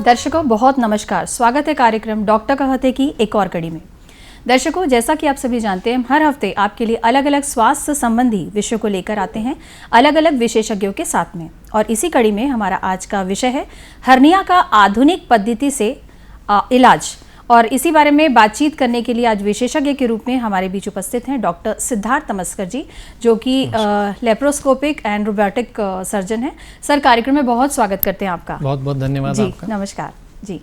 दर्शकों बहुत नमस्कार, स्वागत है कार्यक्रम डॉक्टर कहते की एक और कड़ी में। दर्शकों, जैसा कि आप सभी जानते हैं, हम हर हफ्ते आपके लिए अलग अलग स्वास्थ्य संबंधी विषयों को लेकर आते हैं अलग अलग विशेषज्ञों के साथ में। और इसी कड़ी में हमारा आज का विषय है हर्निया का आधुनिक पद्धति से इलाज। और इसी बारे में बातचीत करने के लिए आज विशेषज्ञ के रूप में हमारे बीच उपस्थित हैं डॉक्टर सिद्धार्थ तमस्कर जी, जो कि लेप्रोस्कोपिक एंड रोबोटिक सर्जन हैं। सर, कार्यक्रम में बहुत स्वागत करते हैं आपका। बहुत बहुत धन्यवाद जी, आपका। नमस्कार जी।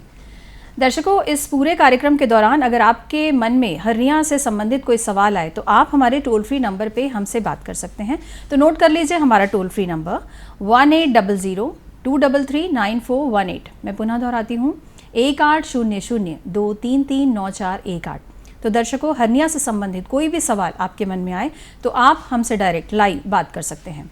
दर्शकों, इस पूरे कार्यक्रम के दौरान अगर आपके मन में हर्निया से संबंधित कोई सवाल आए तो आप हमारे टोल फ्री नंबर पे हमसे बात कर सकते हैं। तो नोट कर लीजिए हमारा टोल फ्री नंबर 1800-233-9418। मैं पुनः दोहराती हूँ 1800-233-9418। तो दर्शकों, हर्निया से संबंधित कोई भी सवाल आपके मन में आए तो आप हमसे डायरेक्ट लाइव बात कर सकते हैं।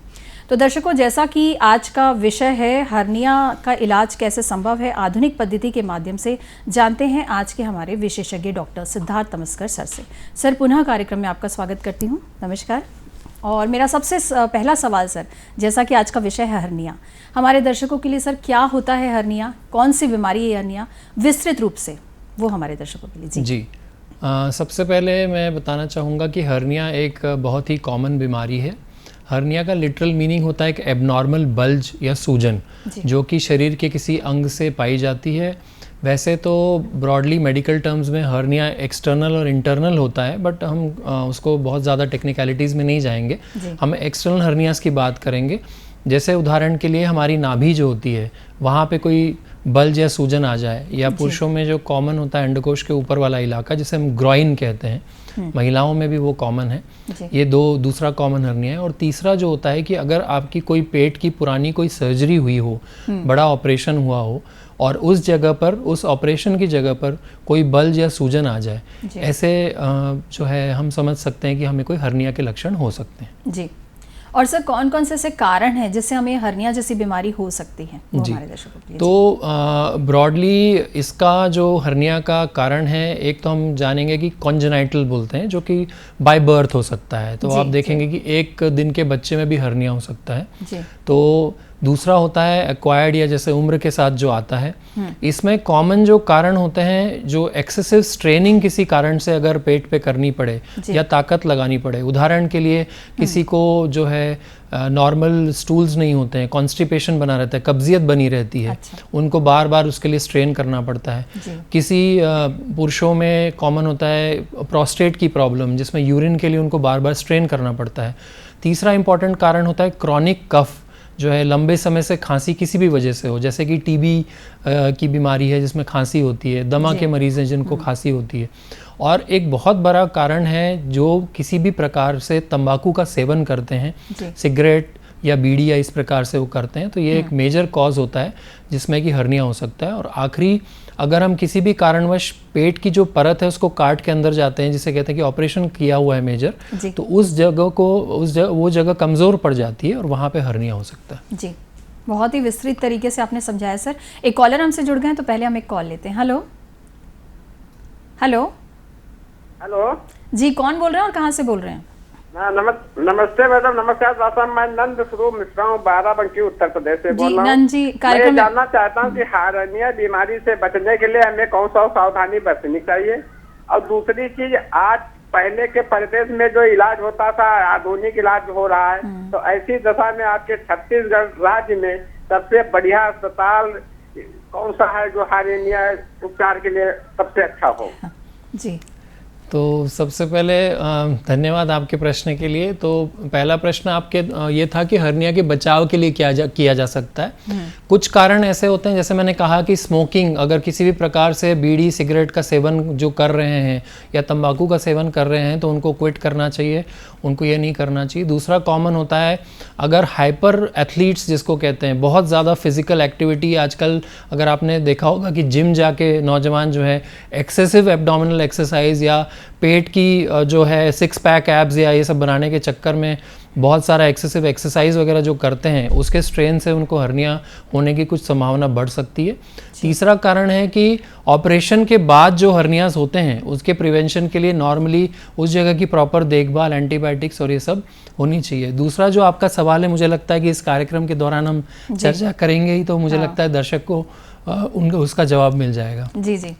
तो दर्शकों, जैसा कि आज का विषय है हर्निया का इलाज कैसे संभव है आधुनिक पद्धति के माध्यम से, जानते हैं आज के हमारे विशेषज्ञ डॉक्टर सिद्धार्थ तमस्कर सर से। सर, पुनः कार्यक्रम में आपका स्वागत करती हूँ। नमस्कार। और मेरा सबसे पहला सवाल सर, जैसा कि आज का विषय है हर्निया, हमारे दर्शकों के लिए सर क्या होता है हर्निया, कौन सी बीमारी है हर्निया, विस्तृत रूप से वो हमारे दर्शकों के लिए। जी सबसे पहले मैं बताना चाहूँगा कि हर्निया एक बहुत ही कॉमन बीमारी है। हर्निया का लिटरल मीनिंग होता है एक एबनॉर्मल बल्ज या सूजन जो कि शरीर के किसी अंग से पाई जाती है। वैसे तो ब्रॉडली मेडिकल टर्म्स में हर्निया एक्सटर्नल और इंटरनल होता है, बट हम उसको बहुत ज़्यादा टेक्निकलिटीज़ में नहीं जाएंगे। हम एक्सटर्नल हर्नियास की बात करेंगे। जैसे उदाहरण के लिए हमारी नाभि जो होती है वहाँ पे कोई बल्ज या सूजन आ जाए, या पुरुषों में जो कॉमन होता है अंडकोश के ऊपर वाला इलाका जिसे हम ग्रॉइन कहते हैं, महिलाओं में भी वो कॉमन है। ये दूसरा कॉमन हर्निया है। और तीसरा जो होता है कि अगर आपकी कोई पेट की पुरानी कोई सर्जरी हुई हो, बड़ा ऑपरेशन हुआ हो और उस जगह पर, उस ऑपरेशन की जगह पर कोई बल्ज या सूजन आ जाए, ऐसे जो है हम समझ सकते हैं कि हमें कोई हर्निया के लक्षण हो सकते हैं। जी। और सर, कौन कौन से ऐसे कारण हैं जिससे हमें हर्निया जैसी बीमारी हो सकती है हमारे दर्शकों के लिए? तो ब्रॉडली इसका जो हर्निया का कारण है, एक तो हम जानेंगे कि कॉन्जेनाइटल बोलते हैं, जो कि बाय बर्थ हो सकता है। तो आप देखेंगे कि एक दिन के बच्चे में भी हर्निया हो सकता है। तो दूसरा होता है एक्वायर्ड, या जैसे उम्र के साथ जो आता है। इसमें कॉमन जो कारण होते हैं, जो एक्सेसिव स्ट्रेनिंग किसी कारण से अगर पेट पे करनी पड़े या ताकत लगानी पड़े, उदाहरण के लिए किसी को जो है नॉर्मल स्टूल्स नहीं होते हैं, कॉन्स्टिपेशन बना रहता है, कब्जियत बनी रहती है, उनको बार बार उसके लिए स्ट्रेन करना पड़ता है। किसी पुरुषों में कॉमन होता है प्रोस्टेट की प्रॉब्लम, जिसमें यूरिन के लिए उनको बार बार स्ट्रेन करना पड़ता है। तीसरा इंपॉर्टेंट कारण होता है क्रॉनिक कफ, जो है लंबे समय से खांसी किसी भी वजह से हो, जैसे कि टीबी की बीमारी है जिसमें खांसी होती है, दमा के मरीज़ हैं जिनको खांसी होती है। और एक बहुत बड़ा कारण है जो किसी भी प्रकार से तंबाकू का सेवन करते हैं, सिगरेट या बीड़ी या इस प्रकार से वो करते हैं, तो ये एक मेजर कॉज होता है जिसमें कि हर्निया हो सकता है। और आखिरी, अगर हम किसी भी कारणवश पेट की जो परत है उसको काट के अंदर जाते हैं, जिसे कहते हैं कि ऑपरेशन किया हुआ है मेजर, तो उस जगह को वो जगह कमज़ोर पड़ जाती है और वहाँ पे हर्निया हो सकता है। जी, बहुत ही विस्तृत तरीके से आपने समझाया सर। एक कॉलर हमसे जुड़ गए हैं, तो पहले हम एक कॉल लेते हैं। हेलो हेलो हेलो जी, कौन बोल रहे हैं और कहाँ से बोल रहे हैं? नमस्ते मैडम। नमस्कार डॉक्टर, मैं नंद स्वरूप मिश्रा हूँ, बाराबंकी उत्तर प्रदेश से बोल रहा हूँ। मैं जानना चाहता हूँ कि हर्निया बीमारी से बचने के लिए हमें कौन सा सावधानी बरतनी चाहिए। और दूसरी चीज, आज पहले के प्रदेश में जो इलाज होता था, आधुनिक इलाज हो रहा है, तो ऐसी दशा में आपके छत्तीसगढ़ राज्य में सबसे बढ़िया अस्पताल कौन सा है जो हर्निया उपचार के लिए सबसे अच्छा हो? जी, तो सबसे पहले धन्यवाद आपके प्रश्न के लिए। तो पहला प्रश्न आपके ये था कि हर्निया के बचाव के लिए किया जा सकता है। कुछ कारण ऐसे होते हैं, जैसे मैंने कहा कि स्मोकिंग, अगर किसी भी प्रकार से बीड़ी सिगरेट का सेवन जो कर रहे हैं या तंबाकू का सेवन कर रहे हैं तो उनको क्विट करना चाहिए, उनको ये नहीं करना चाहिए। दूसरा कॉमन होता है, अगर हाइपर एथलीट्स जिसको कहते हैं, बहुत ज़्यादा फिजिकल एक्टिविटी, आजकल अगर आपने देखा होगा कि जिम जाके नौजवान जो है एक्सेसिव एब्डोमिनल एक्सरसाइज या पेट की जो है सिक्स पैक एब्स या ये सब बनाने के चक्कर में बहुत सारा एक्सेसिव एक्सरसाइज वगैरह जो करते हैं, उसके स्ट्रेन से उनको हर्निया होने की कुछ संभावना बढ़ सकती है। तीसरा कारण है कि ऑपरेशन के बाद जो हर्नियास होते हैं उसके प्रिवेंशन के लिए नॉर्मली उस जगह की प्रॉपर देखभाल, एंटीबायोटिक्स और ये सब होनी चाहिए। दूसरा जो आपका सवाल है, मुझे लगता है कि इस कार्यक्रम के दौरान हम चर्चा करेंगे ही, तो मुझे लगता है दर्शक को उनको उसका जवाब मिल जाएगा। जी जी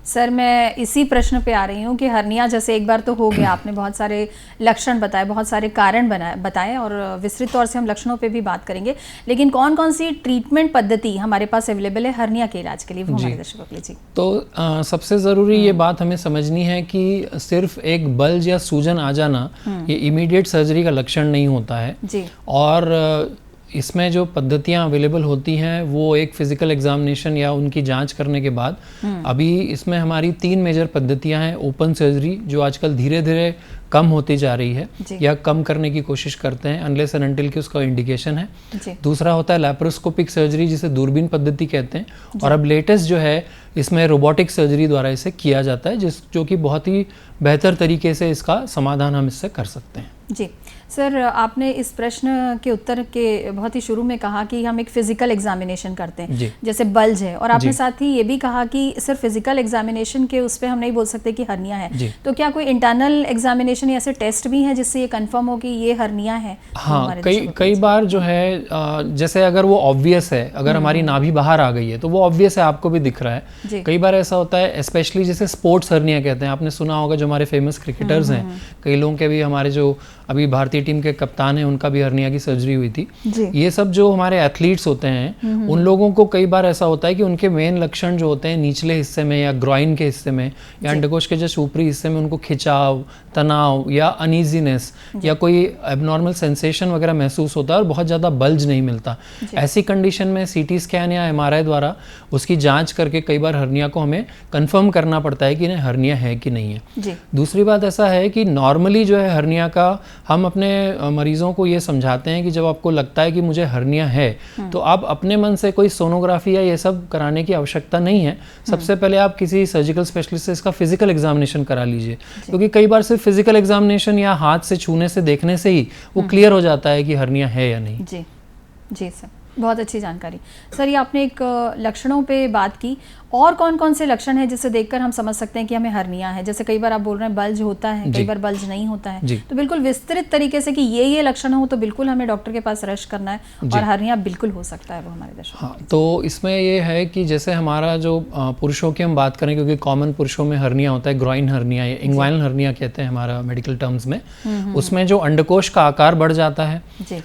सर, मैं इसी प्रश्न पे आ रही हूँ कि हर्निया जैसे एक बार तो हो गया, आपने बहुत सारे लक्षण बताए, बहुत सारे कारण बताए और विस्तृत तौर से हम लक्षणों पे भी बात करेंगे, लेकिन कौन कौन सी ट्रीटमेंट पद्धति हमारे पास अवेलेबल है हर्निया के इलाज के लिए, वो हमारे दर्शकों के लिए। जी, तो सबसे ज़रूरी ये बात हमें समझनी है कि सिर्फ एक बल्ज या सूजन आ जाना ये इमीडिएट सर्जरी का लक्षण नहीं होता है जी। और इसमें जो पद्धतियां अवेलेबल होती हैं वो एक फिजिकल एग्जामिनेशन या उनकी जांच करने के बाद, अभी इसमें हमारी 3 मेजर पद्धतियां हैं। ओपन सर्जरी जो आजकल धीरे धीरे कम होती जा रही है या कम करने की कोशिश करते हैं अनलेस एंड अनटिल कि उसका इंडिकेशन है। दूसरा होता है लैप्रोस्कोपिक सर्जरी जिसे दूरबीन पद्धति कहते हैं, और अब लेटेस्ट जो है इसमें रोबोटिक सर्जरी द्वारा इसे किया जाता है, जो कि बहुत ही बेहतर तरीके से इसका समाधान हम इससे कर सकते हैं। जी सर, आपने इस प्रश्न के उत्तर के बहुत ही शुरू में कहा कि हम एक फिजिकल एग्जामिनेशन करते हैं जैसे बल्ज है, और आपने साथ ही ये भी कहा कि सिर्फ फिजिकल एग्जामिनेशन के उस पे हम नहीं बोल सकते कि हर्निया है, तो क्या कोई इंटरनल एग्जामिनेशन या ऐसे टेस्ट भी हैं जिससे ये कंफर्म हो कि ये हर्निया है? हाँ, कई बार जो है जैसे अगर वो ऑब्वियस है, अगर हमारी नाभि बाहर आ गई है तो वो ऑब्वियस है, आपको भी दिख रहा है। कई बार ऐसा होता है स्पेशली जैसे स्पोर्ट्स हर्निया कहते हैं, आपने सुना होगा, जो हमारे फेमस क्रिकेटर्स हैं, कई लोगों के भी, हमारे जो अभी भारतीय टीम के कप्तान हैं उनका भी हर्निया की सर्जरी हुई थी। ये सब जो हमारे एथलीट्स होते हैं उन लोगों को कई बार ऐसा होता है कि उनके मेन लक्षण जो होते हैं निचले हिस्से में या ग्रॉइन के हिस्से में या अंडकोश के जस्ट ऊपरी हिस्से में उनको खिंचाव, तनाव या अनईजीनेस या कोई एबनॉर्मल सेंसेशन वगैरह महसूस होता है और बहुत ज़्यादा बल्ज नहीं मिलता। ऐसी कंडीशन में सीटी स्कैन या एमआरआई द्वारा उसकी जांच करके कई बार हर्निया को हमें कंफर्म करना पड़ता है कि नहीं हर्निया है कि नहीं है। दूसरी बात ऐसा है कि नॉर्मली जो है हर्निया का हम अपने मरीजों को ये समझाते हैं कि जब आपको लगता है कि मुझे हर्निया है तो आप अपने मन से कोई सोनोग्राफी या ये सब कराने की आवश्यकता नहीं है। सबसे पहले आप किसी सर्जिकल स्पेशलिस्ट से इसका फिजिकल एग्जामिनेशन करा लीजिए, क्योंकि कई बार सिर्फ फिजिकल एग्जामिनेशन या हाथ से छूने से देखने से ही वो क्लियर हो जाता है कि हर्निया है या नहीं। जी जी सर, बहुत अच्छी जानकारी। सर, ये आपने एक लक्षणों पे बात की, और कौन कौन से लक्षण हैं जिसे देखकर हम समझ सकते हैं कि हमें हर्निया है? जैसे कई बार आप बोल रहे हैं बल्ज होता है, कई बार बल्ज नहीं होता है, तो बिल्कुल विस्तृत तरीके से कि ये लक्षण हो तो बिल्कुल हमें डॉक्टर के पास रश करना है और हर्निया बिल्कुल हो सकता है, वो हमारे दर्शक। हाँ, तो इसमें ये है कि जैसे हमारा जो पुरुषों की हम बात करें, क्योंकि कॉमन पुरुषों में हर्निया होता है, ग्रॉइन हर्निया या इंग्वाइनल हर्निया कहते हैं हमारा मेडिकल टर्म्स में, उसमें जो अंडकोश का आकार बढ़ जाता है,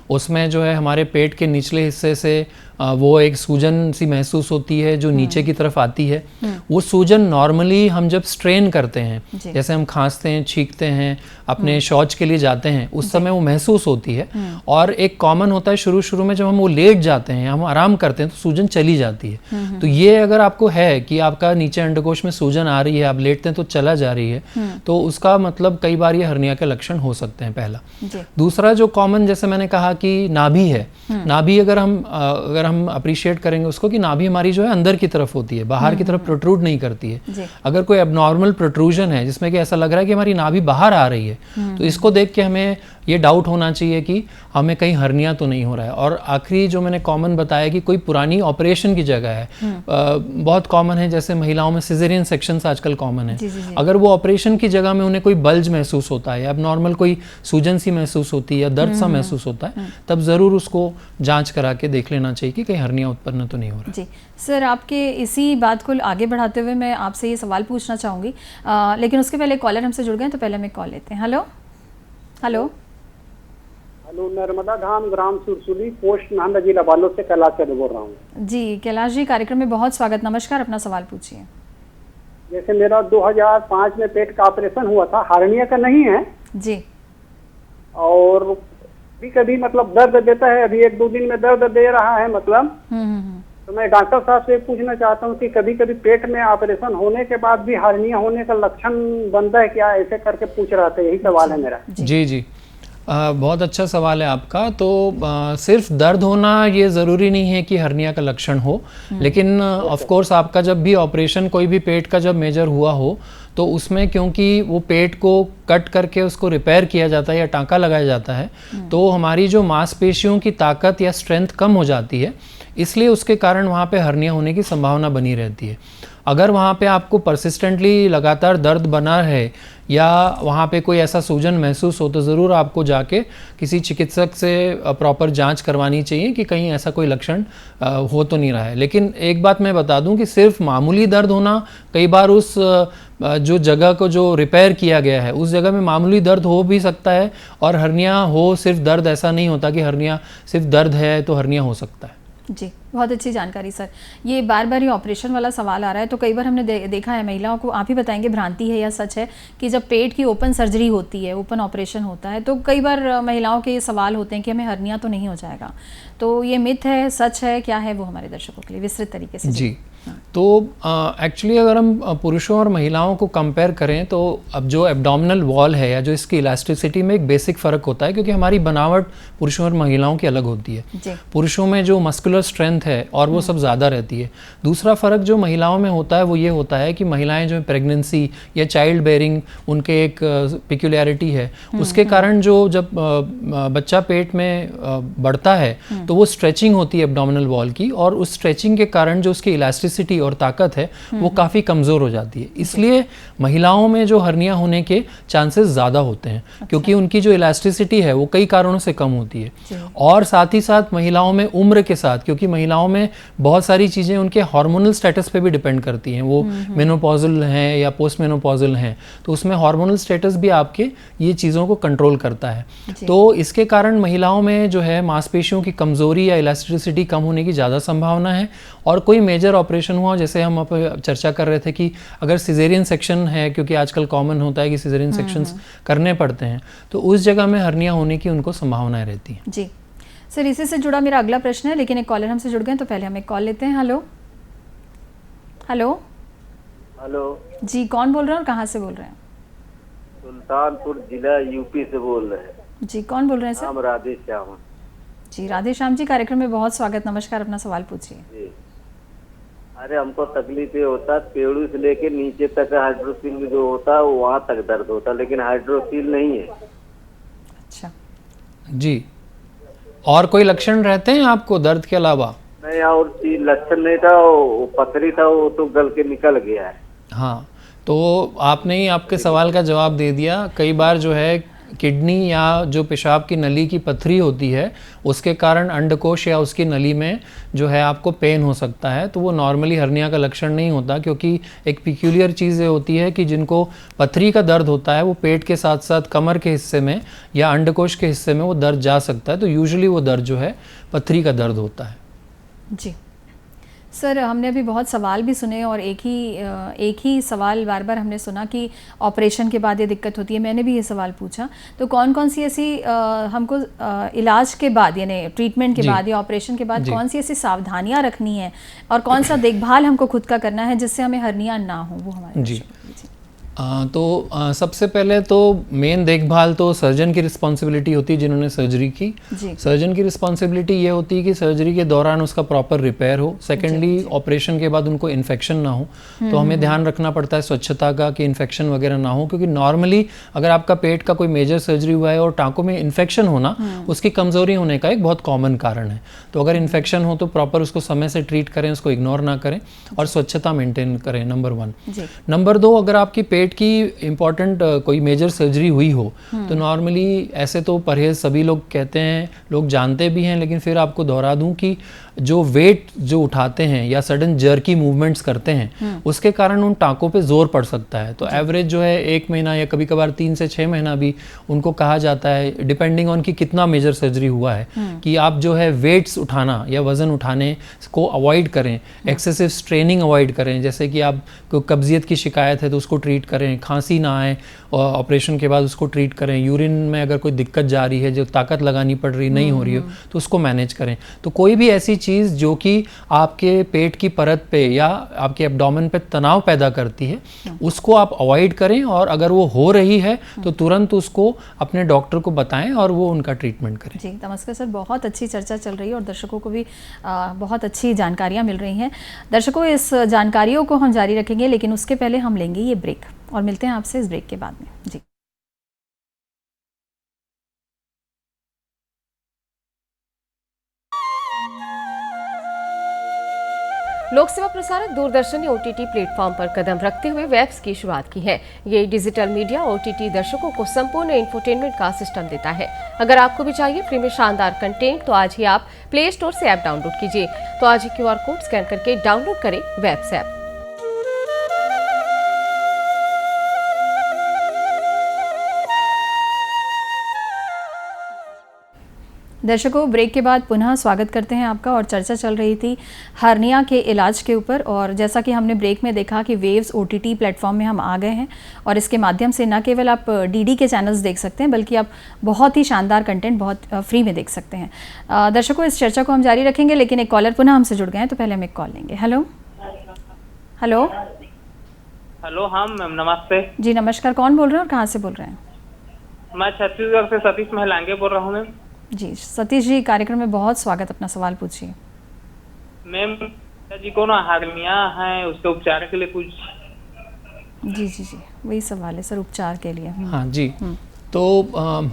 उसमें जो है हमारे पेट के निचले हिस्से से वो एक सूजन सी महसूस होती है जो नीचे की तरफ आती है। वो सूजन नॉर्मली हम जब स्ट्रेन करते हैं, जैसे हम खांसते हैं, छींकते हैं, अपने शौच के लिए जाते हैं, उस समय वो महसूस होती है। और एक कॉमन होता है शुरू में जब हम वो लेट जाते हैं, हम आराम करते हैं तो सूजन चली जाती है। तो ये अगर आपको है कि आपका नीचे अंडकोश में सूजन आ रही है, आप लेटते हैं तो चला जा रही है, तो उसका मतलब कई बार ये हर्निया के लक्षण हो सकते हैं, पहला। दूसरा जो कॉमन, जैसे मैंने कहा कि नाभि है, नाभि अगर हम अप्रिशिएट करेंगे उसको कि नाभि हमारी जो है अंदर की तरफ होती है, बाहर की तरफ प्रोट्रूड नहीं करती है। अगर कोई एबनॉर्मल प्रोट्रूजन है जिसमें कि ऐसा लग रहा है कि हमारी नाभि बाहर आ रही है, तो इसको देख के हमें ये डाउट होना चाहिए कि हमें कहीं हर्निया तो नहीं हो रहा है। और आखिरी जो मैंने कॉमन बताया कि कोई पुरानी ऑपरेशन की जगह है, बहुत कॉमन है, जैसे महिलाओं में सिजेरियन सेक्शंस आजकल कॉमन है। अगर वो ऑपरेशन की जगह में उन्हें कोई बल्ज महसूस होता है, एबनॉर्मल कोई सूजन सी महसूस होती है या दर्द सा महसूस होता है, तब जरूर उसको जांच करा के देख लेना चाहिए कि कहीं हर्निया उत्पन्न तो नहीं हो रहा। जी सर, आपके इसी बात को आगे बढ़ाते हुए मैं आपसे ये सवाल पूछना चाहूँगी, लेकिन उसके पहले कॉलर हमसे जुड़ गए, तो पहले मैं कॉल लेते हैं। हेलो हेलो हेलो, नर्मदा धाम ग्राम सुरसुली पोस्ट नांदा जिला बालोद से कैलाश चौधरी बोल रहा हूँ। जी कैलाश जी, कार्यक्रम में बहुत स्वागत। नमस्कार, अपना सवाल पूछिए। जैसे मेरा 2005 में पेट का ऑपरेशन हुआ था, हार्निया का नहीं है जी, और कभी मतलब दर्द देता है, अभी 1-2 दिन में दर्द दे रहा है मतलब। तो मैं डॉक्टर साहब से पूछना चाहता हूँ कि कभी कभी पेट में ऑपरेशन होने के बाद भी हार्निया होने का लक्षण बनता है क्या, ऐसे करके पूछ रहा था, यही सवाल है मेरा। जी बहुत अच्छा सवाल है आपका। तो सिर्फ दर्द होना ये ज़रूरी नहीं है कि हर्निया का लक्षण हो, लेकिन ऑफ कोर्स आपका जब भी ऑपरेशन कोई भी पेट का जब मेजर हुआ हो तो उसमें क्योंकि वो पेट को कट करके उसको रिपेयर किया जाता है या टाँका लगाया जाता है, तो हमारी जो मांसपेशियों की ताकत या स्ट्रेंथ कम हो जाती है, इसलिए उसके कारण वहाँ पे हर्निया होने की संभावना बनी रहती है। अगर वहाँ पे आपको परसिस्टेंटली लगातार दर्द बना है या वहाँ पे कोई ऐसा सूजन महसूस हो तो ज़रूर आपको जाके किसी चिकित्सक से प्रॉपर जांच करवानी चाहिए कि कहीं ऐसा कोई लक्षण हो तो नहीं रहा है। लेकिन एक बात मैं बता दूं कि सिर्फ मामूली दर्द होना, कई बार उस जो जगह को जो रिपेयर किया गया है उस जगह में मामूली दर्द हो भी सकता है, और हर्निया हो सिर्फ दर्द, ऐसा नहीं होता कि हर्निया सिर्फ दर्द है तो हर्निया हो सकता है। जी, बहुत अच्छी जानकारी सर। ये बार बार ये ऑपरेशन वाला सवाल आ रहा है, तो कई बार हमने देखा है महिलाओं को, आप ही बताएंगे भ्रांति है या सच है, कि जब पेट की ओपन सर्जरी होती है, ओपन ऑपरेशन होता है, तो कई बार महिलाओं के ये सवाल होते हैं कि हमें हर्निया तो नहीं हो जाएगा। तो ये मिथ है, सच है, क्या है, वो हमारे दर्शकों के लिए विस्तृत तरीके से जी। तो एक्चुअली अगर हम पुरुषों और महिलाओं को कंपेयर करें तो अब जो एब्डोमिनल वॉल है या जो इसकी इलास्टिसिटी में एक बेसिक फ़र्क होता है, क्योंकि हमारी बनावट पुरुषों और महिलाओं की अलग होती है। पुरुषों में जो मस्कुलर स्ट्रेंथ है और वो सब ज़्यादा रहती है। दूसरा फ़र्क जो महिलाओं में होता है वो ये होता है कि महिलाएं जो प्रेगनेंसी या चाइल्ड बेयरिंग, उनके एक पिक्यूलियरिटी है, उसके कारण जो जब बच्चा पेट में बढ़ता है तो वो स्ट्रेचिंग होती है एब्डोमिनल वॉल की, और उस स्ट्रेचिंग के कारण जो उसकी इलास्टिसिटी और ताकत है वो काफ़ी कमज़ोर हो जाती है। इसलिए महिलाओं में जो हर्निया होने के चांसेस ज़्यादा होते हैं, क्योंकि उनकी जो इलास्टिसिटी है वो कई कारणों से कम होती है। और साथ ही साथ महिलाओं में उम्र के साथ, क्योंकि महिलाओं में बहुत सारी चीज़ें उनके हार्मोनल स्टेटस पे भी डिपेंड करती हैं, वो मेनोपॉजल हैं या पोस्ट मेनोपॉजल हैं, तो उसमें हार्मोनल स्टेटस भी आपके ये चीज़ों को कंट्रोल करता है। तो इसके कारण महिलाओं में जो है मांसपेशियों की कमज़ोरी या इलास्टिसिटी कम होने की ज़्यादा संभावना है। और कोई मेजर ऑपरेशन हुआ, जैसे हम चर्चा कर रहे थे कि अगर सिजेरियन सेक्शन है, क्योंकि आजकल कॉमन होता है कि सिजेरियन सेक्शंस करने पड़ते हैं, तो उस जगह में हर्निया होने की उनको संभावनाएं रहती हैं। जी सर, इसी से जुड़ा मेरा अगला प्रश्न है, लेकिन एक कॉलर हमसे जुड़ गए, तो पहले हम एक कॉल लेते हैं। हेलो हेलो हेलो जी, कौन बोल रहे हैं और कहाँ से बोल रहे हैं? सुल्तानपुर जिला यूपी से बोल रहे हैं। जी, कौन बोल रहे हैं सर? नाम राधे श्याम। जी, राधे श्याम जी, कार्यक्रम में बहुत स्वागत। नमस्कार, अपना सवाल पूछिए। जी, अरे हमको तकलीफ ये होता है, पेड़ू से लेके नीचे तक हाइड्रोसील जो होता है वहाँ तक दर्द होता है, लेकिन हाइड्रोसील नहीं है। अच्छा जी, और कोई लक्षण रहते हैं आपको दर्द के अलावा? नहीं, और चीज लक्षण नहीं था, वो पथरी था, वो तो गल के निकल गया है। हाँ, तो आपने ही आपके सवाल का जवाब दे दिया। कई बार जो है किडनी या जो पेशाब की नली की पथरी होती है उसके कारण अंडकोश या उसकी नली में जो है आपको पेन हो सकता है, तो वो नॉर्मली हर्निया का लक्षण नहीं होता, क्योंकि एक पिक्यूलियर चीज़ ये होती है कि जिनको पथरी का दर्द होता है वो पेट के साथ साथ कमर के हिस्से में या अंडकोश के हिस्से में वो दर्द जा सकता है, तो यूजुअली वो दर्द जो है पथरी का दर्द होता है। जी सर, हमने अभी बहुत सवाल भी सुने, और एक ही सवाल बार बार हमने सुना कि ऑपरेशन के बाद ये दिक्कत होती है। मैंने भी ये सवाल पूछा, तो कौन कौन सी ऐसी हमको इलाज के बाद, यानी ट्रीटमेंट के बाद या ऑपरेशन के बाद कौन सी ऐसी सावधानियां रखनी है और कौन सा देखभाल हमको खुद का करना है जिससे हमें हर्निया ना हो, वो हमारे जी। सबसे पहले तो मेन देखभाल तो सर्जन की रिस्पॉन्सिबिलिटी होती है जिन्होंने सर्जरी की। सर्जन की रिस्पॉन्सिबिलिटी ये होती है कि सर्जरी के दौरान उसका प्रॉपर रिपेयर हो। सेकेंडली, ऑपरेशन के बाद उनको इन्फेक्शन ना हो, तो हमें ध्यान रखना पड़ता है स्वच्छता का कि इन्फेक्शन वगैरह ना हो, क्योंकि नॉर्मली अगर आपका पेट का कोई मेजर सर्जरी हुआ है और टाँकों में इन्फेक्शन होना उसकी कमज़ोरी होने का एक बहुत कॉमन कारण है। तो अगर इन्फेक्शन हो तो प्रॉपर उसको समय से ट्रीट करें, उसको इग्नोर ना करें और स्वच्छता मेंटेन करें, नंबर 1। नंबर 2, अगर आपकी पेट की इम्पॉर्टेंट कोई मेजर सर्जरी हुई हो तो नॉर्मली ऐसे तो परहेज सभी लोग कहते हैं, लोग जानते भी हैं, लेकिन फिर आपको दोहरा दूं कि जो वेट जो उठाते हैं या सडन जर्की मूवमेंट्स करते हैं उसके कारण उन टाँकों पे जोर पड़ सकता है। तो एवरेज जो है 1 महीना या कभी कभार 3 से 6 महीना भी उनको कहा जाता है, डिपेंडिंग ऑन कि कितना मेजर सर्जरी हुआ है, कि आप जो है वेट्स उठाना या वजन उठाने को अवॉइड करें, एक्सेसिव स्ट्रेनिंग अवॉइड करें। जैसे कि आप को कब्जियत की शिकायत है तो उसको ट्रीट करें, खांसी ना आए और ऑपरेशन के बाद उसको ट्रीट करें, यूरिन में अगर कोई दिक्कत जा रही है, जो ताकत लगानी पड़ रही नहीं हो रही हो, तो उसको मैनेज करें। तो कोई भी ऐसी चीज़ जो कि आपके पेट की परत पे या आपके एब्डोमेन पे तनाव पैदा करती है उसको आप अवॉइड करें, और अगर वो हो रही है तो तुरंत उसको अपने डॉक्टर को बताएं और वो उनका ट्रीटमेंट करें। जी, नमस्कार सर, बहुत अच्छी चर्चा चल रही है और दर्शकों को भी बहुत अच्छी जानकारियाँ मिल रही हैं। दर्शकों, इस जानकारियों को हम जारी रखेंगे, लेकिन उसके पहले हम लेंगे ये ब्रेक और मिलते हैं आपसे इस ब्रेक के बाद में। जी। लोक सेवा प्रसारक दूरदर्शन ने OTT प्लेटफॉर्म पर कदम रखते हुए वेब्स की शुरुआत की है। ये डिजिटल मीडिया OTT दर्शकों को संपूर्ण इंफोटेनमेंट का सिस्टम देता है। अगर आपको भी चाहिए फ्री में शानदार कंटेंट तो आज ही आप प्ले स्टोर से ऐप डाउनलोड कीजिए। तो आज ही QR कोड स्कैन करके डाउनलोड करें वेब्स ऐप। दर्शकों, ब्रेक के बाद पुनः स्वागत करते हैं आपका। और चर्चा चल रही थी हर्निया के इलाज के ऊपर, और जैसा कि हमने ब्रेक में देखा कि वेव्स OTT प्लेटफॉर्म में हम आ गए हैं और इसके माध्यम से न केवल आप DD के चैनल्स देख सकते हैं बल्कि आप बहुत ही शानदार कंटेंट बहुत फ्री में देख सकते हैं। दर्शकों, इस चर्चा को हम जारी रखेंगे, लेकिन एक कॉलर पुनः हमसे जुड़ गए हैं, तो पहले हम एक कॉल लेंगे। हेलो हेलो हेलो, हाँ मैम नमस्ते। जी नमस्कार, कौन बोल रहे हैं और कहाँ से बोल रहे हैं? मैं छत्तीसगढ़ से सतीश महलांगे बोल रहा हूँ मैम। जी सतीश जी, कार्यक्रम में बहुत स्वागत, अपना सवाल पूछिए। मैम जी को ना हार्निया है, उसके उपचार के लिए कुछ। जी जी जी, वही सवाल है सर, उपचार के लिए। हाँ जी। तो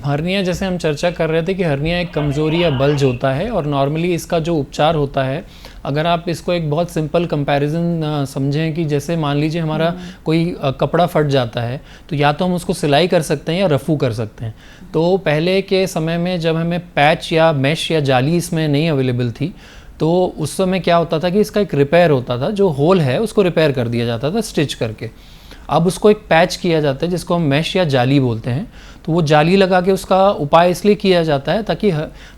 हर्निया, जैसे हम चर्चा कर रहे थे कि हर्निया एक कमज़ोरी या बल्ज होता है, और नॉर्मली इसका जो उपचार होता है, अगर आप इसको एक बहुत सिंपल कंपैरिजन समझें कि जैसे मान लीजिए हमारा कोई कपड़ा फट जाता है, तो या तो हम उसको सिलाई कर सकते हैं या रफ़ू कर सकते हैं। तो पहले के समय में जब हमें पैच या मैश या जाली इसमें नहीं अवेलेबल थी, तो उस समय क्या होता था कि इसका एक रिपेयर होता था, जो होल है उसको रिपेयर कर दिया जाता था स्टिच करके। अब उसको एक पैच किया जाता है जिसको हम मैश या जाली बोलते हैं। तो वो जाली लगा के उसका उपाय इसलिए किया जाता है ताकि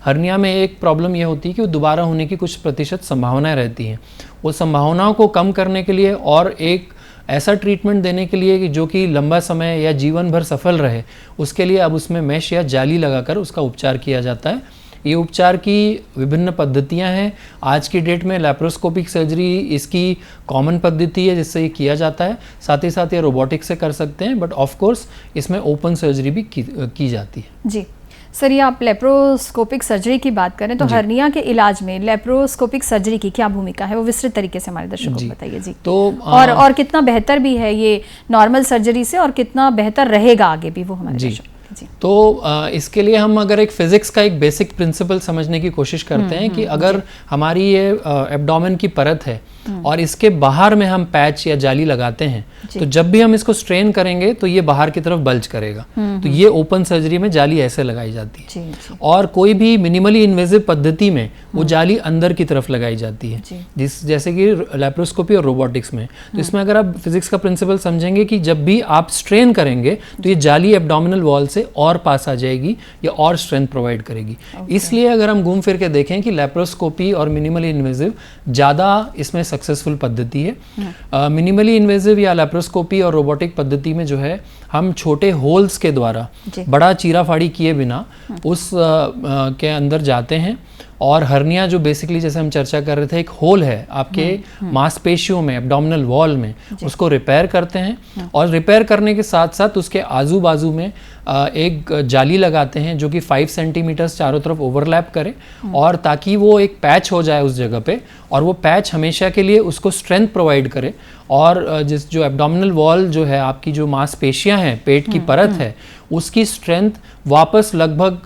हर्निया में एक प्रॉब्लम ये होती है कि वो दोबारा होने की कुछ प्रतिशत संभावनाएं रहती हैं। वो संभावनाओं को कम करने के लिए और एक ऐसा ट्रीटमेंट देने के लिए कि जो कि लंबा समय या जीवन भर सफल रहे, उसके लिए अब उसमें मैश या जाली लगाकर उसका उपचार किया जाता है। ये उपचार की विभिन्न पद्धतियां हैं। आज की डेट में लैप्रोस्कोपिक सर्जरी इसकी कॉमन पद्धति है जिससे ये किया जाता है। साथ ही साथ ये रोबोटिक्स से कर सकते हैं, बट ऑफ कोर्स इसमें ओपन सर्जरी भी की जाती है। जी सर, ये आप लेप्रोस्कोपिक सर्जरी की बात करें तो हर्निया के इलाज में लेप्रोस्कोपिक सर्जरी की क्या भूमिका है, वो विस्तृत तरीके से हमारे दर्शकों को बताइए। जी तो और कितना बेहतर भी है ये नॉर्मल सर्जरी से, और कितना बेहतर रहेगा आगे भी, वो हमारे दर्शकों। तो इसके लिए हम अगर एक फिजिक्स का एक बेसिक प्रिंसिपल समझने की कोशिश करते हैं कि अगर हमारी ये एब्डोमेन की परत है और इसके बाहर में हम पैच या जाली लगाते हैं, तो जब भी हम इसको स्ट्रेन करेंगे तो ये बाहर की तरफ बल्ज करेगा। तो ये ओपन सर्जरी में जाली ऐसे लगाई जाती है। और कोई भी मिनिमली इन्वेजिव पद्धति में वो जाली अंदर की तरफ लगाई जाती है, जैसे कि लैप्रोस्कोपी और रोबोटिक्स में। तो इसमें अगर आप फिजिक्स का प्रिंसिपल समझेंगे कि जब भी आप स्ट्रेन करेंगे तो ये जाली एब्डोमिनल वॉल से और पास आ जाएगी या और स्ट्रेंथ प्रोवाइड करेगी। इसलिए अगर हम घूम फिर के देखें कि लैप्रोस्कोपी और मिनिमली इन्वेजिव ज़्यादा इसमें सक्सेसफुल पद्धति है। मिनिमली इन्वेजिव या लैप्रोस्कोपी और रोबोटिक पद्धति में जो है हम छोटे होल्स के द्वारा बड़ा चीरा फाड़ी किए बिना उस के अंदर जाते हैं, और हर्निया जो बेसिकली जैसे हम चर्चा कर रहे थे एक होल है आपके मांसपेशियों में, एब्डोमिनल वॉल में, उसको रिपेयर करते हैं। और रिपेयर करने के साथ साथ उसके आजू बाजू में एक जाली लगाते हैं जो कि 5 सेंटीमीटर चारों तरफ ओवरलैप करे, और ताकि वो एक पैच हो जाए उस जगह पे, और वो पैच हमेशा के लिए उसको स्ट्रेंथ प्रोवाइड करे। और जो एब्डोमिनल वॉल जो है आपकी जो मांसपेशियां हैं, पेट की परत है, उसकी स्ट्रेंथ वापस लगभग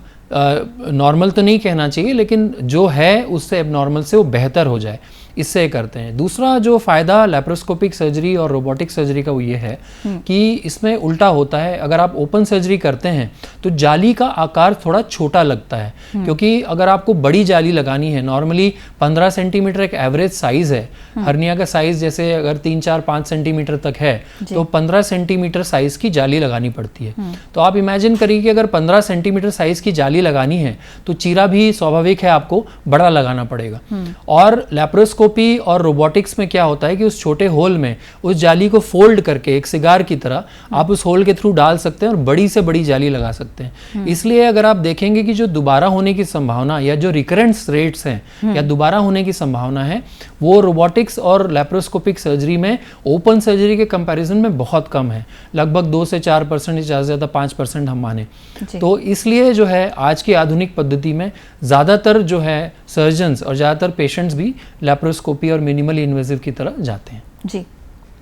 नॉर्मल तो नहीं कहना चाहिए, लेकिन जो है उससे एबनॉर्मल से वो बेहतर हो जाए, इससे करते हैं। दूसरा जो फ़ायदा लैप्रोस्कोपिक सर्जरी और रोबोटिक सर्जरी का वो ये है कि इसमें उल्टा होता है। अगर आप ओपन सर्जरी करते हैं तो जाली का आकार थोड़ा छोटा लगता है, क्योंकि अगर आपको बड़ी जाली लगानी है, नॉर्मली 15 सेंटीमीटर एक एवरेज साइज़ है। हर्निया का साइज़ जैसे अगर 3, 4, 5 सेंटीमीटर तक है तो 15 सेंटीमीटर साइज़ की जाली लगानी पड़ती है। तो आप इमेजिन करिए कि अगर 15 सेंटीमीटर साइज़ की जाली लगानी है तो चीरा भी स्वाभाविक है आपको बड़ा लगाना पड़ेगा। और लैप्रोस्कोपी और रोबोटिक्स में क्या होता है कि उस छोटे होल में उस जाली को फोल्ड करके एक सिगार की तरह आप उस होल के थ्रू डाल सकते हैं और बड़ी से बड़ी जाली लगा सकते हैं। इसलिए अगर आप देखेंगे कि जो दोबारा होने की संभावना या जो रिकरेंस रेट्स हैं या दोबारा होने की संभावना है, वो रोबोटिक्स और लैप्रोस्कोपिक सर्जरी में ओपन सर्जरी के कंपैरिजन में बहुत कम है, लगभग 2 से 4%, ज़्यादा से ज़्यादा 5% हम माने। तो इसलिए जो है आज की आधुनिक पद्धति में ज़्यादातर जो है सर्जन्स और ज़्यादातर पेशेंट्स भी लैप्रोस्कोपी और मिनिमल इन्वेजिव की तरफ जाते हैं। जी,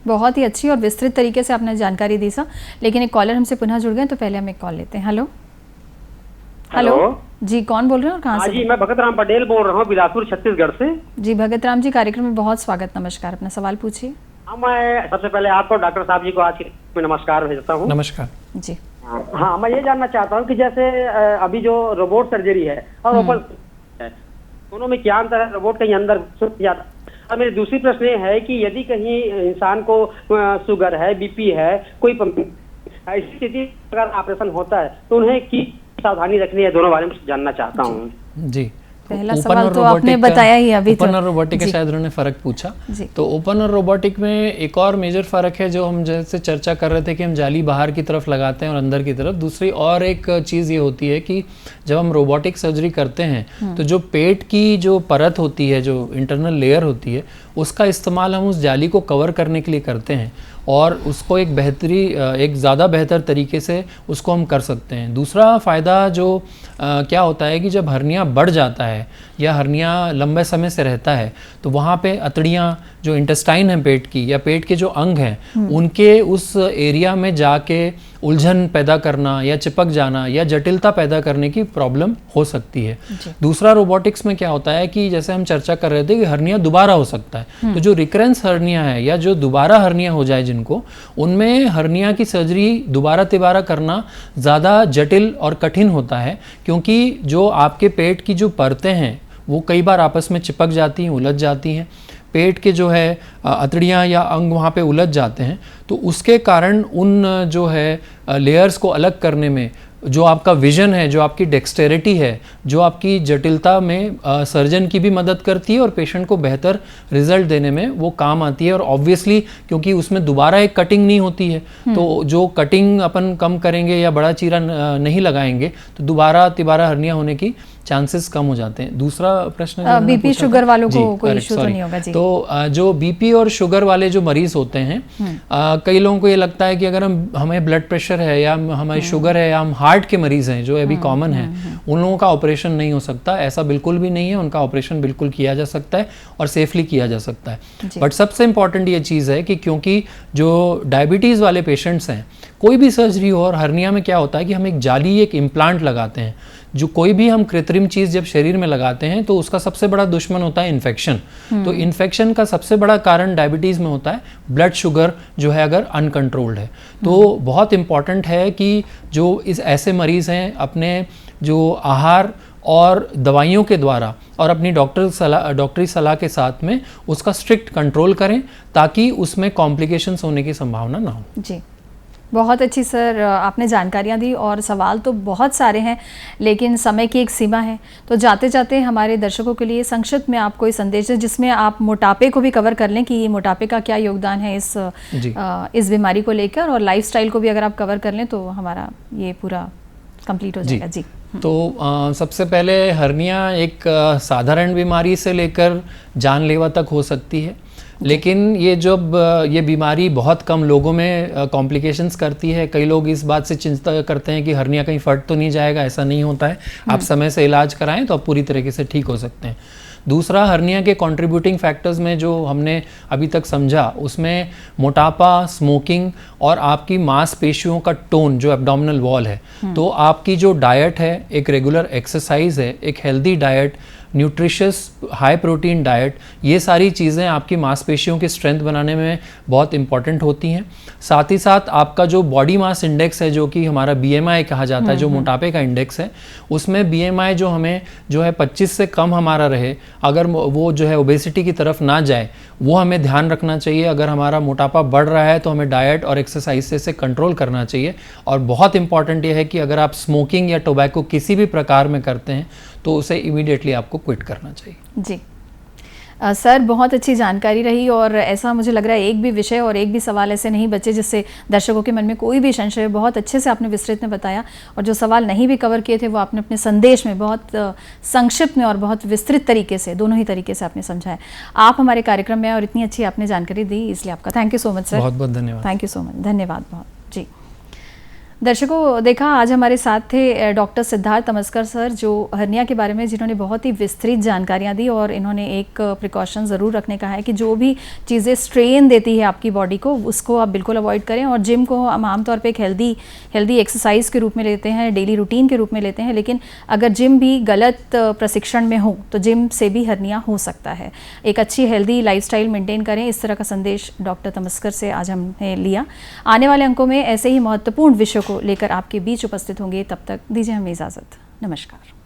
बहुत ही अच्छी और विस्तृत तरीके से आपने जानकारी दी सा। लेकिन एक कॉलर हमसे पुनः जुड़ गए, तो पहले हम एक कॉल लेते हैं। हेलो हेलो जी, कौन बोल रहे हैं और कहाँ से? जी, मैं भगत राम पटेल बोल रहा हूँ बिलासपुर छत्तीसगढ़ से। जी भगत राम जी, कार्यक्रम में बहुत स्वागत। नमस्कार, अपना सवाल पूछिए। मैं सबसे पहले आपको डॉक्टर साहब जी को आज के नमस्कार भेजता हूँ। नमस्कार जी। हाँ, मैं ये जानना चाहता हूँ कि जैसे अभी जो रोबोट सर्जरी है और ओपन है, दोनों में क्या अंतर है? रोबोट कहीं अंदर जाता। और मेरी दूसरी प्रश्न ये है कि यदि कहीं इंसान को शुगर है, बीपी है, कोई ऐसी स्थिति अगर ऑपरेशन होता है तो उन्हें की सावधानी रखनी है, दोनों बारे में जानना चाहता हूँ। जी, पहला सवाल तो आपने बताया ही अभी। ओपन और रोबोटिक का शायद उन्होंने फर्क पूछा। तो ओपन और रोबोटिक में एक और मेजर फर्क है जो हम जैसे चर्चा कर रहे थे कि हम जाली बाहर की तरफ लगाते हैं और अंदर की तरफ। दूसरी और एक चीज़ ये होती है कि जब हम रोबोटिक सर्जरी करते हैं तो जो पेट की जो परत होती है, जो इंटरनल लेयर होती है, उसका इस्तेमाल हम उस जाली को कवर करने के लिए करते हैं और उसको एक ज़्यादा बेहतर तरीके से उसको हम कर सकते हैं। दूसरा फ़ायदा जो क्या होता है कि जब हर्निया बढ़ जाता है या हर्निया लंबे समय से रहता है तो वहाँ पे अतड़ियाँ, जो इंटेस्टाइन है पेट की या पेट के जो अंग हैं, उनके उस एरिया में जाके उलझन पैदा करना या चिपक जाना या जटिलता पैदा करने की प्रॉब्लम हो सकती है। दूसरा, रोबोटिक्स में क्या होता है कि जैसे हम चर्चा कर रहे थे कि हर्निया दोबारा हो सकता है, तो जो रिकरेंस हर्निया है या जो दोबारा हर्निया हो जाए जिनको, उनमें हर्निया की सर्जरी दोबारा तिबारा करना ज़्यादा जटिल और कठिन होता है, क्योंकि जो आपके पेट की जो परतें हैं वो कई बार आपस में चिपक जाती हैं, उलझ जाती हैं। पेट के जो है अतड़ियाँ या अंग वहाँ पे उलझ जाते हैं, तो उसके कारण उन जो है लेयर्स को अलग करने में जो आपका विजन है, जो आपकी डेक्सटेरिटी है, जो आपकी जटिलता में सर्जन की भी मदद करती है और पेशेंट को बेहतर रिजल्ट देने में वो काम आती है। और ऑब्वियसली क्योंकि उसमें दोबारा एक कटिंग नहीं होती है, तो जो कटिंग अपन कम करेंगे या बड़ा चीरा नहीं लगाएंगे तो दोबारा तिबारा हर्निया होने की चांसेस कम हो जाते हैं। दूसरा प्रश्न, बीपी शुगर वालों को कोई इशू तो नहीं होगा? जी। तो जो बीपी और शुगर वाले जो मरीज होते हैं, कई लोगों को ये लगता है कि अगर हमें ब्लड प्रेशर है या हमें शुगर है या हम हार्ट के मरीज हैं जो अभी कॉमन है, उन लोगों का ऑपरेशन नहीं हो सकता। ऐसा बिल्कुल भी नहीं है, उनका ऑपरेशन बिल्कुल किया जा सकता है और सेफली किया जा सकता है। बट सबसे इंपॉर्टेंट ये चीज़ है कि क्योंकि जो डायबिटीज़ वाले पेशेंट्स हैं, कोई भी सर्जरी हो, और हर्निया में क्या होता है कि हम एक जाली, एक इम्प्लांट लगाते हैं। जो कोई भी हम कृत्रिम चीज़ जब शरीर में लगाते हैं तो उसका सबसे बड़ा दुश्मन होता है इन्फेक्शन। तो इन्फेक्शन का सबसे बड़ा कारण डायबिटीज़ में होता है ब्लड शुगर जो है अगर अनकंट्रोल्ड है। तो बहुत इम्पॉर्टेंट है कि जो इस ऐसे मरीज़ हैं अपने जो आहार और दवाइयों के द्वारा और अपनी डॉक्टरी सलाह के साथ में उसका स्ट्रिक्ट कंट्रोल करें ताकि उसमें कॉम्प्लिकेशंस होने की संभावना ना हो। जी, बहुत अच्छी सर आपने जानकारियाँ दी और सवाल तो बहुत सारे हैं लेकिन समय की एक सीमा है। तो जाते जाते हमारे दर्शकों के लिए संक्षिप्त में आप कोई संदेश है जिसमें आप मोटापे को भी कवर कर लें कि ये मोटापे का क्या योगदान है इस बीमारी को लेकर, और लाइफस्टाइल को भी अगर आप कवर कर लें तो हमारा ये पूरा कंप्लीट हो जाएगा। जी। तो सबसे पहले हर्निया एक साधारण बीमारी से लेकर जानलेवा तक हो सकती है, लेकिन ये बीमारी बहुत कम लोगों में कॉम्प्लिकेशंस करती है। कई लोग इस बात से चिंता करते हैं कि हर्निया कहीं फट तो नहीं जाएगा, ऐसा नहीं होता है। आप समय से इलाज कराएं तो आप पूरी तरीके से ठीक हो सकते हैं। दूसरा, हर्निया के कंट्रीब्यूटिंग फैक्टर्स में जो हमने अभी तक समझा उसमें मोटापा, स्मोकिंग और आपकी मांसपेशियों का टोन जो एब्डोमिनल वॉल है। तो आपकी जो डाइट है, एक रेगुलर एक्सरसाइज है, एक healthy diet, nutritious high protein diet, ये सारी चीज़ें आपकी मांसपेशियों की स्ट्रेंथ बनाने में बहुत इंपॉर्टेंट होती हैं। साथ ही साथ आपका जो बॉडी मास इंडेक्स है जो कि हमारा BMI कहा जाता है, जो मोटापे का इंडेक्स है, उसमें BMI जो हमें जो है 25 से कम हमारा रहे, अगर वो जो है ओबेसिटी की तरफ ना जाए, वो हमें ध्यान रखना चाहिए। अगर हमारा मोटापा बढ़ रहा है तो हमें डाइट और एक्सरसाइज से इसे कंट्रोल करना चाहिए। और बहुत इंपॉर्टेंट ये है कि अगर आप स्मोकिंग या टोबैको किसी भी प्रकार में करते हैं तो उसे इमीडिएटली आपको क्विट करना चाहिए। जी सर, बहुत अच्छी जानकारी रही और ऐसा मुझे लग रहा है एक भी विषय और एक भी सवाल ऐसे नहीं बचे जिससे दर्शकों के मन में कोई भी संशय। बहुत अच्छे से आपने विस्तृत में बताया और जो सवाल नहीं भी कवर किए थे वो आपने अपने संदेश में बहुत संक्षिप्त में और बहुत विस्तृत तरीके से, दोनों ही तरीके से आपने समझाया। आप हमारे कार्यक्रम में और इतनी अच्छी आपने जानकारी दी, इसलिए आपका thank you so much sir. बहुत बहुत धन्यवाद। थैंक यू सो मच, धन्यवाद बहुत। जी, दर्शकों, देखा आज हमारे साथ थे डॉक्टर सिद्धार्थ तमस्कर सर, जो हर्निया के बारे में जिन्होंने बहुत ही विस्तृत जानकारियां दी और इन्होंने एक प्रिकॉशन ज़रूर रखने का है कि जो भी चीज़ें स्ट्रेन देती है आपकी बॉडी को, उसको आप बिल्कुल अवॉइड करें। और जिम को हम आमतौर पे एक हेल्दी एक्सरसाइज के रूप में लेते हैं, डेली रूटीन के रूप में लेते हैं, लेकिन अगर जिम भी गलत प्रशिक्षण में हो तो जिम से भी हर्निया हो सकता है। एक अच्छी हेल्दी लाइफस्टाइल मेंटेन करें, इस तरह का संदेश डॉक्टर तमस्कर से आज हमने लिया। आने वाले अंकों में ऐसे ही महत्वपूर्ण विषयों को लेकर आपके बीच उपस्थित होंगे। तब तक दीजिए हमें इजाज़त। नमस्कार।